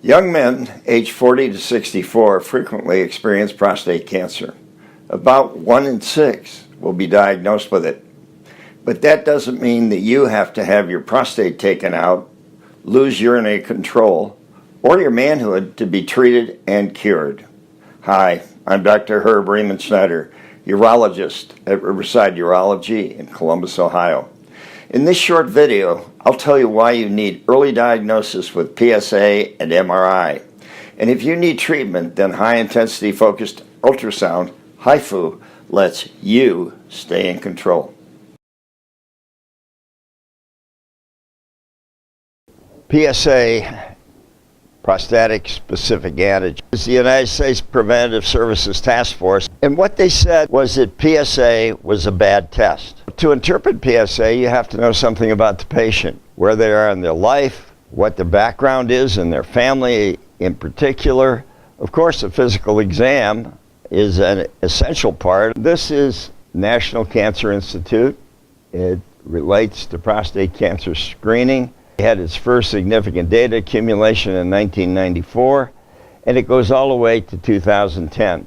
Young men aged 40 to 64 frequently experience prostate cancer. About 1 in 6 will be diagnosed with it. But that doesn't mean that you have to have your prostate taken out, lose urinary control, or your manhood to be treated and cured. Hi, I'm Dr. Herb Riemann-Schneider, urologist at Riverside Urology in Columbus, Ohio. In this short video, I'll tell you why you need early diagnosis with PSA and MRI. And if you need treatment, then high-intensity focused ultrasound, HIFU, lets you stay in control. PSA, prostatic specific antigen, is the United States Preventative Services Task Force, and what they said was that PSA was a bad test. To interpret PSA, you have to know something about the patient, where they are in their life, what their background is and their family in particular. Of course, a physical exam is an essential part. This is National Cancer Institute. It relates to prostate cancer screening. It had its first significant data accumulation in 1994, and it goes all the way to 2010.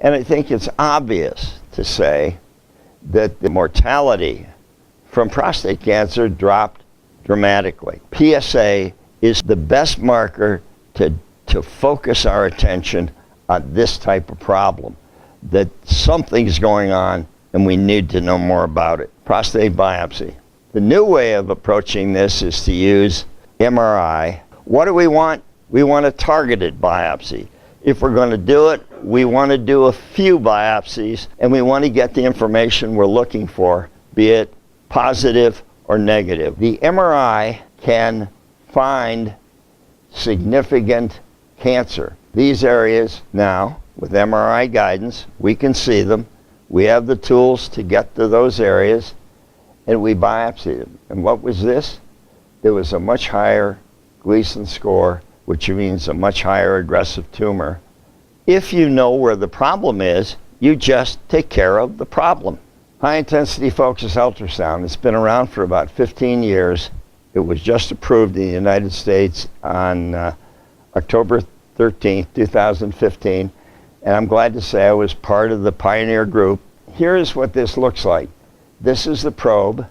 And I think it's obvious to say that the mortality from prostate cancer dropped dramatically. PSA is the best marker to focus our attention on this type of problem, that something's going on and we need to know more about it. Prostate biopsy. The new way of approaching this is to use MRI. What do we want? We want a targeted biopsy. If we're going to do it, we want to do a few biopsies, and we want to get the information we're looking for, be it positive or negative. The MRI can find significant cancer. These areas now, with MRI guidance, we can see them. We have the tools to get to those areas, and we biopsy them. And what was this? There was a much higher Gleason score, which means a much higher aggressive tumor. If you know where the problem is, you just take care of the problem. High-intensity focused ultrasound, it's been around for about 15 years. It was just approved in the United States on October 13th, 2015, and I'm glad to say I was part of the pioneer group. Here's what this looks like. This is the probe,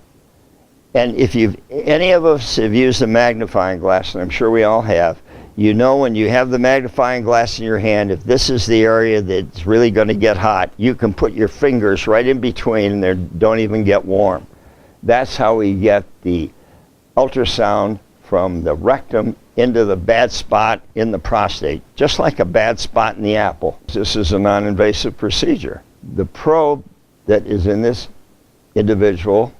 and if any of us have used a magnifying glass, and I'm sure we all have, you know when you have the magnifying glass in your hand, if this is the area that's really going to get hot, you can put your fingers right in between and they don't even get warm. That's how we get the ultrasound from the rectum into the bad spot in the prostate, just like a bad spot in the apple. This is a non-invasive procedure. The probe that is in this individual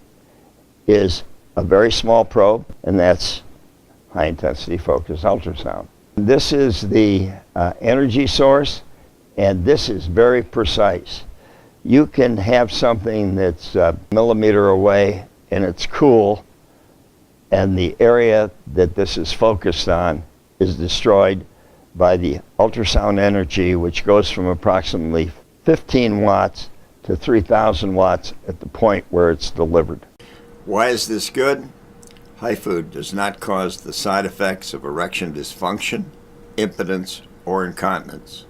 is a very small probe, and that's high-intensity focused ultrasound. This is the energy source, and this is very precise. You can have something that's a millimeter away, and it's cool, and the area that this is focused on is destroyed by the ultrasound energy, which goes from approximately 15 watts to 3,000 watts at the point where it's delivered. Why is this good? HIFU does not cause the side effects of erection dysfunction, impotence, or incontinence.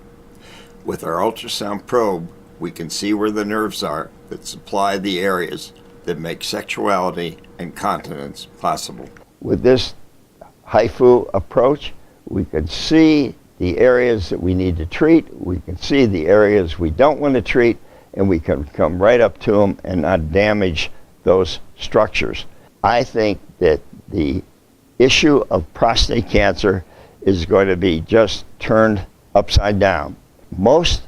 With our ultrasound probe, we can see where the nerves are that supply the areas that make sexuality and continence possible. With this HIFU approach, we can see the areas that we need to treat, we can see the areas we don't want to treat, and we can come right up to them and not damage those structures. I think that the issue of prostate cancer is going to be just turned upside down. Most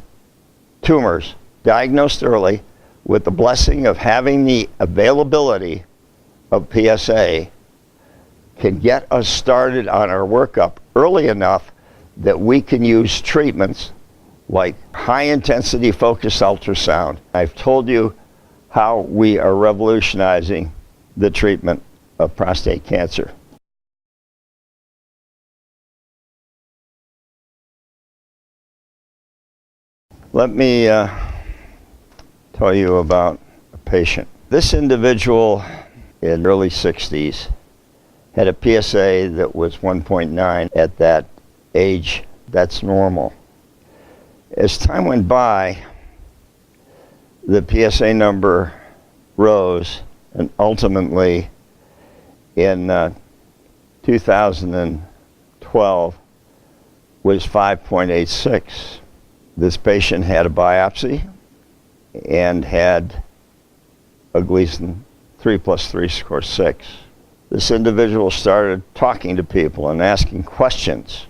tumors diagnosed early, with the blessing of having the availability of PSA, can get us started on our workup early enough that we can use treatments like high-intensity focused ultrasound. I've told you how we are revolutionizing the treatment of prostate cancer. Let me tell you about a patient. This individual in early 60s had a PSA that was 1.9 at that age that's normal. As time went by, the PSA number rose, and ultimately in 2012 was 5.86. This patient had a biopsy and had a Gleason 3+3 score 6. This individual started talking to people and asking questions.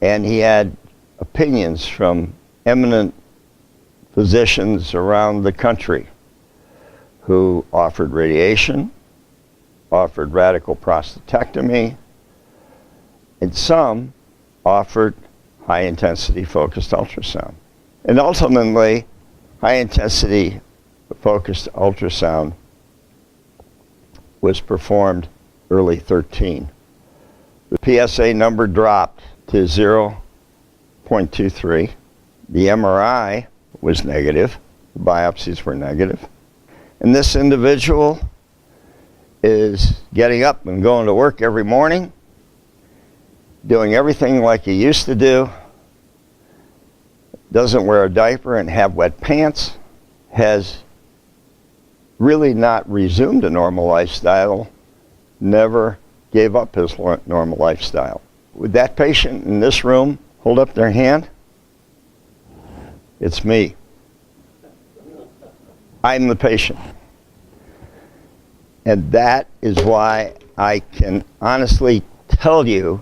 And he had opinions from eminent physicians around the country who offered radiation, offered radical prostatectomy, and some offered high-intensity focused ultrasound. And ultimately, high-intensity focused ultrasound was performed early 13. The PSA number dropped to 0.23. The MRI was negative. The biopsies were negative. And this individual is getting up and going to work every morning, doing everything like he used to do, doesn't wear a diaper and have wet pants, has really not resumed a normal lifestyle, never gave up his normal lifestyle. Would that patient in this room hold up their hand? It's me. I'm the patient. And that is why I can honestly tell you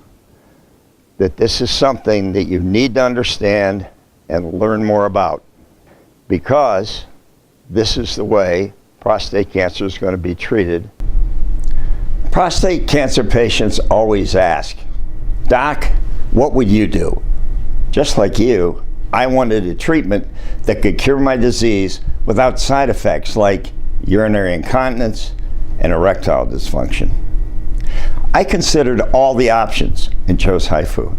that this is something that you need to understand and learn more about, because this is the way prostate cancer is going to be treated. Prostate cancer patients always ask, "Doc, what would you do?" Just like you, I wanted a treatment that could cure my disease without side effects like urinary incontinence and erectile dysfunction. I considered all the options and chose HIFU.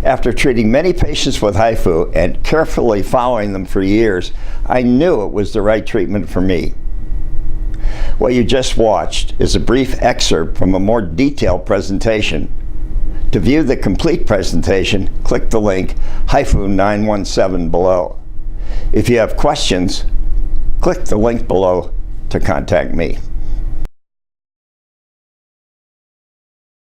After treating many patients with HIFU and carefully following them for years, I knew it was the right treatment for me. What you just watched is a brief excerpt from a more detailed presentation. To view the complete presentation, click the link HIFU 917 below. If you have questions, click the link below to contact me.